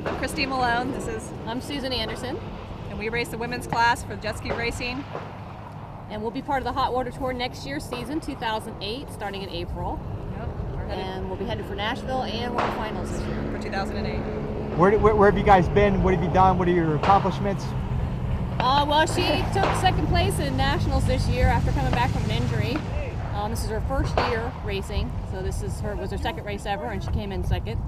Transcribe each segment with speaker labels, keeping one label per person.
Speaker 1: I'm Christine Malone.
Speaker 2: I'm Susan Anderson.
Speaker 1: And we race the women's class for jet ski racing.
Speaker 2: And we'll be part of the Hot Water Tour next year, season 2008, starting in April.
Speaker 1: Yep.
Speaker 2: And we'll be headed for Nashville and World Finals this year.
Speaker 1: For 2008.
Speaker 3: Where have you guys been? What have you done? What are your accomplishments?
Speaker 2: Well, she took second place in nationals this year after coming back from an injury. This is her first year racing, so this was her second race ever, and she came in second.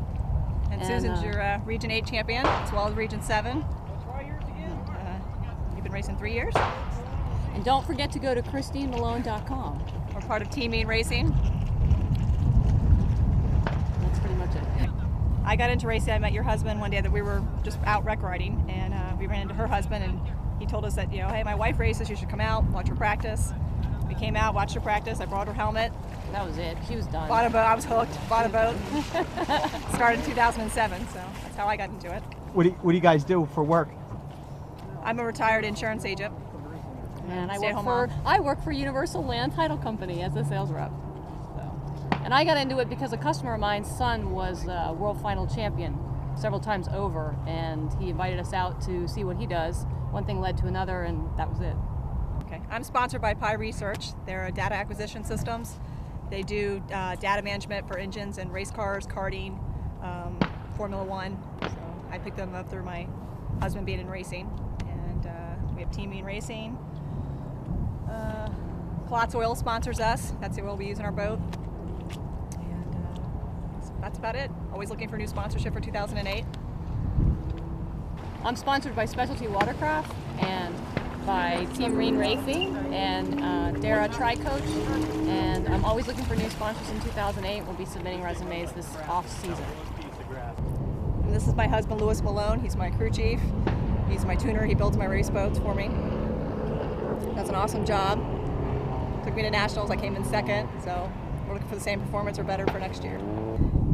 Speaker 1: And Susan's your Region 8 champion, as well as Region 7. You've been racing 3 years.
Speaker 2: And don't forget to go to ChristineMalone.com.
Speaker 1: We're part of Team Mean Racing.
Speaker 2: That's pretty much it.
Speaker 1: I got into racing. I met your husband one day that we were just out wreck riding, and we ran into her husband, and he told us that, hey, my wife races, you should come out, watch her practice. We came out, watched her practice. I brought her helmet.
Speaker 2: That was it. She was done.
Speaker 1: Bought a boat. I was hooked. Bought a boat. Started in 2007, so that's how I got into it.
Speaker 3: What do you guys do for work?
Speaker 1: I'm a retired insurance agent.
Speaker 2: And I work for Universal Land Title Company as a sales rep. So, and I got into it because a customer of mine's son was a world final champion several times over, and he invited us out to see what he does. One thing led to another, and that was it.
Speaker 1: Okay. I'm sponsored by Pi Research. They're data acquisition systems. They do data management for engines and race cars, karting, Formula One. So I picked them up through my husband being in racing. And we have Team Mean Racing. Klotz Oil sponsors us. That's the oil we use in our boat. And that's about it. Always looking for new sponsorship for 2008.
Speaker 2: I'm sponsored by Specialty Watercraft and by Team Mean Racing and Dara Tri-Coach, and I'm always looking for new sponsors in 2008. We'll be submitting resumes this off-season.
Speaker 1: And this is my husband, Louis Malone. He's my crew chief. He's my tuner. He builds my race boats for me. Does an awesome job. Took me to nationals. I came in second, so we're looking for the same performance or better for next year.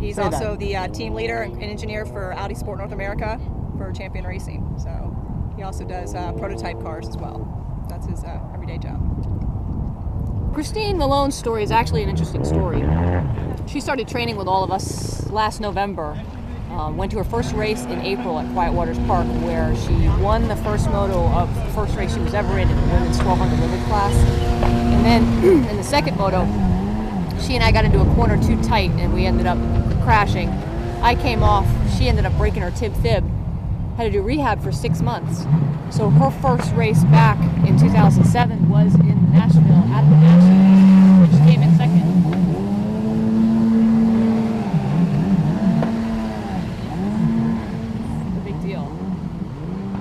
Speaker 1: He's also the team leader and engineer for Audi Sport North America for Champion Racing. So he also does prototype cars as well. That's his everyday job.
Speaker 2: Christine Malone's story is actually an interesting story. She started training with all of us last November. Went to her first race in April at Quiet Waters Park, where she won the first moto of the first race she was ever in the women's 1200 limit class. And then in the second moto, she and I got into a corner too tight, and we ended up crashing. I came off. She ended up breaking her fib. Had to do rehab for 6 months. So her first race back in 2007 was in Nashville at the Nationals. She came in second. It's a big deal.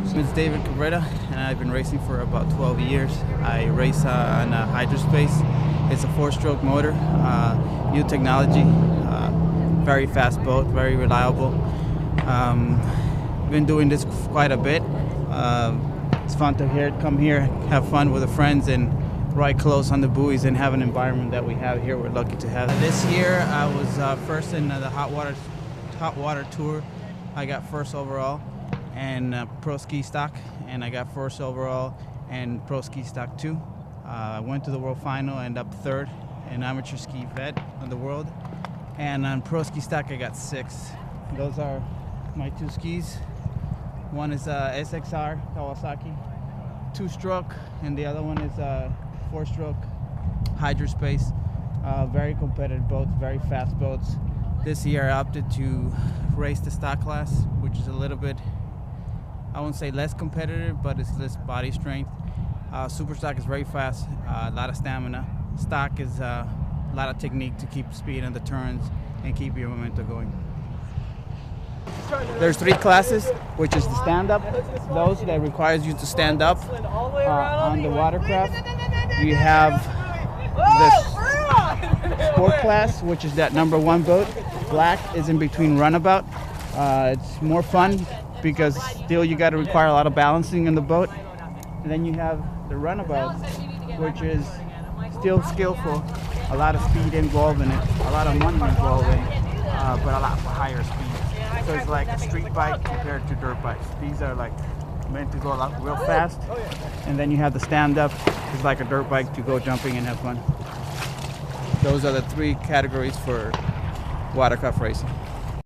Speaker 4: It's David Cabrera, and I've been racing for about 12 years. I race on Hydrospace. It's a 4-stroke motor, new technology, very fast boat, very reliable. Been doing this quite a bit. It's fun to come here, have fun with the friends, and ride close on the buoys and have an environment that we have here. We're lucky to have. This year I was first in the Hot Water Tour. I got first overall and Pro Ski Stock, and I got first overall and Pro Ski Stock 2. I went to the World Final, ended up third in Amateur Ski Vet of the world, and on Pro Ski Stock I got 6th. Those are my 2 skis. One is SXR Kawasaki 2-stroke, and the other one is 4-stroke Hydrospace. Very competitive boats, very fast boats. This year I opted to race the stock class, which is a little bit, I won't say less competitive, but it's less body strength. Super stock is very fast, a lot of stamina. Stock is a lot of technique to keep speed in the turns and keep your momentum going. There's 3 classes, which is the stand-up, those that requires you to stand up on the watercraft. You have the sport class, which is that number 1 boat. Black is in between runabout. It's more fun because still you got to require a lot of balancing in the boat. And then you have the runabout, which is still skillful, a lot of speed involved in it, a lot of money involved in it, but a lot higher speed. So it's like a street bike compared to dirt bikes. These are like meant to go a lot real fast. And then you have the stand-up. It's like a dirt bike to go jumping and have fun. Those are the 3 categories for watercraft racing.